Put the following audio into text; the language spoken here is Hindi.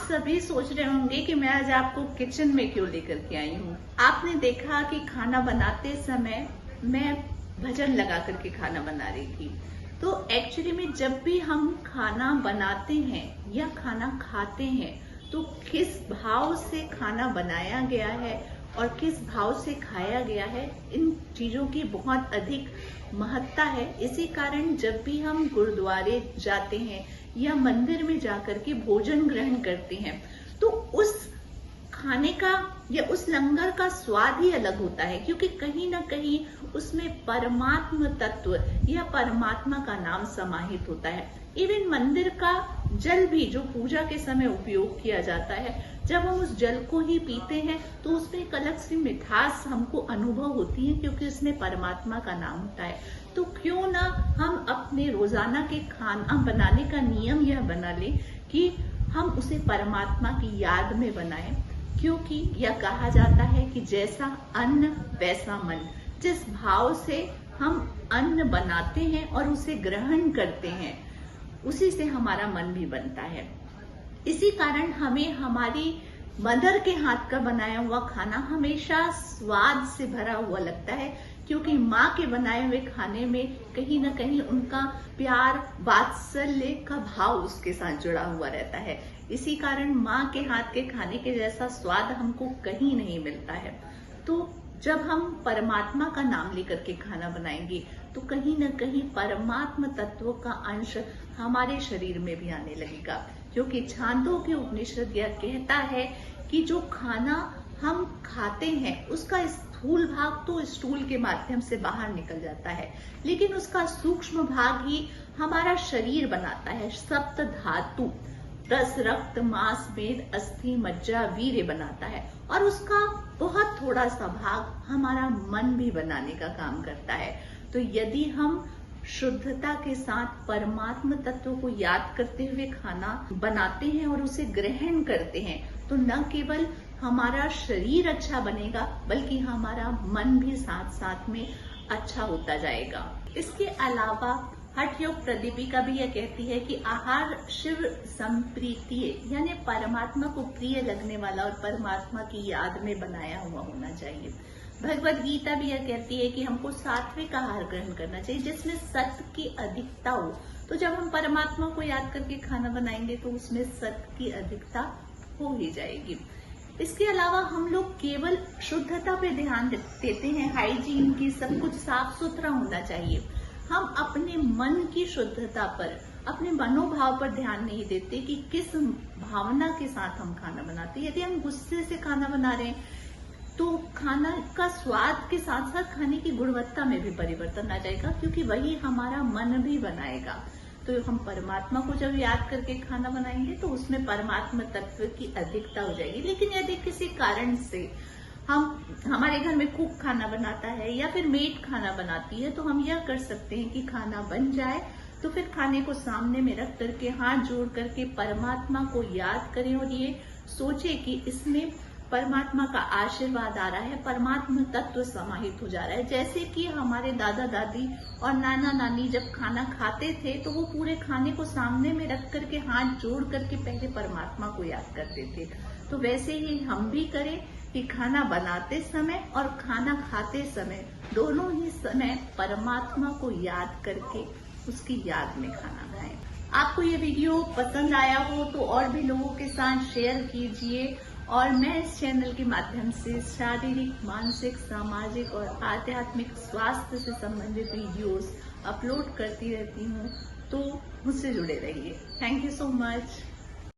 सभी सोच रहे होंगे कि मैं आज आपको किचन में क्यों लेकर के आई हूँ। आपने देखा कि खाना बनाते समय मैं भजन लगा करके खाना बना रही थी। तो एक्चुअली में जब भी हम खाना बनाते हैं या खाना खाते हैं तो किस भाव से खाना बनाया गया है और किस भाव से खाया गया है, इन चीजों की बहुत अधिक महत्ता है। इसी कारण जब भी हम गुरुद्वारे जाते हैं या मंदिर में जाकर के भोजन ग्रहण करते हैं तो उस खाने का या उस लंगर का स्वाद ही अलग होता है, क्योंकि कहीं ना कहीं उसमें परमात्म तत्व या परमात्मा का नाम समाहित होता है। इवन मंदिर का जल भी जो पूजा के समय उपयोग किया जाता है, जब हम उस जल को ही पीते हैं तो उसमें एक अलग सी मिठास हमको अनुभव होती है, क्योंकि उसमें परमात्मा का नाम होता है। तो क्यों ना हम अपने रोजाना के खाना बनाने का नियम यह बना लें कि हम उसे परमात्मा की याद में बनाएं, क्योंकि यह कहा जाता है कि जैसा अन्न वैसा मन। जिस भाव से हम अन्न बनाते हैं और उसे ग्रहण करते हैं, उसी से हमारा मन भी बनता है। इसी कारण हमें हमारी मदर के हाथ का बनाया हुआ खाना हमेशा स्वाद से भरा हुआ लगता है, क्योंकि माँ के बनाए हुए खाने में कहीं ना कहीं उनका प्यार वात्सल्य का भाव उसके साथ जुड़ा हुआ रहता है। इसी कारण माँ के हाथ के खाने के जैसा स्वाद हमको कहीं नहीं मिलता है। तो जब हम परमात्मा का नाम लेकर के खाना बनाएंगे तो कहीं ना कहीं परमात्म तत्व का अंश हमारे शरीर में भी आने लगेगा, क्योंकि छांदोग्य उपनिषद यह कहता है कि जो खाना हम खाते हैं उसका स्थूल भाग तो स्टूल के माध्यम से बाहर निकल जाता है, लेकिन उसका सूक्ष्म भाग ही हमारा शरीर बनाता है। सप्त धातु रस रक्त मांस मेद अस्थि मज्जा वीर्य बनाता है, और उसका बहुत थोड़ा सा भाग हमारा मन भी बनाने का काम करता है। तो यदि हम शुद्धता के साथ परमात्म तत्व को याद करते हुए खाना बनाते हैं और उसे ग्रहण करते हैं तो न केवल हमारा शरीर अच्छा बनेगा, बल्कि हमारा मन भी साथ साथ में अच्छा होता जाएगा। इसके अलावा हठ योग प्रदीपिका भी यह कहती है कि आहार शिव संप्रीतिय, यानी परमात्मा को प्रिय लगने वाला और परमात्मा की याद में बनाया हुआ होना चाहिए। भगवद गीता भी यह कहती है कि हमको सात्विक आहार ग्रहण करना चाहिए, जिसमें सत्य की अधिकता हो। तो जब हम परमात्मा को याद करके खाना बनाएंगे तो उसमें सत्य की अधिकता हो ही जाएगी। इसके अलावा हम लोग केवल शुद्धता पे ध्यान देते हैं, हाइजीन की, सब कुछ साफ सुथरा होना चाहिए। हम अपने मन की शुद्धता पर, अपने मनोभाव पर ध्यान नहीं देते कि किस भावना के साथ हम खाना बनाते हैं। यदि हम गुस्से से खाना बना रहे हैं तो खाना का स्वाद के साथ साथ खाने की गुणवत्ता में भी परिवर्तन आ जाएगा, क्योंकि वही हमारा मन भी बनाएगा। तो हम परमात्मा को जब याद करके खाना बनाएंगे तो उसमें परमात्मा तत्व की अधिकता हो जाएगी। लेकिन यदि किसी कारण से हमारे घर में कुक खाना बनाता है या फिर मेड खाना बनाती है, तो हम यह कर सकते हैं कि खाना बन जाए तो फिर खाने को सामने में रख करके हाथ जोड़ करके परमात्मा को याद करें और ये सोचे कि इसमें परमात्मा का आशीर्वाद आ रहा है, परमात्मा तत्व समाहित हो जा रहा है। जैसे कि हमारे दादा दादी और नाना नानी जब खाना खाते थे तो वो पूरे खाने को सामने में रख करके हाथ जोड़ करके पहले परमात्मा को याद करते थे। तो वैसे ही हम भी करें कि खाना बनाते समय और खाना खाते समय दोनों ही समय परमात्मा को याद करके उसकी याद में खाना खाएं। आपको ये वीडियो पसंद आया हो तो और भी लोगों के साथ शेयर कीजिए, और मैं इस चैनल के माध्यम से शारीरिक, मानसिक, सामाजिक और आध्यात्मिक स्वास्थ्य से संबंधित वीडियोस अपलोड करती रहती हूँ, तो मुझसे जुड़े रहिए। Thank you so much.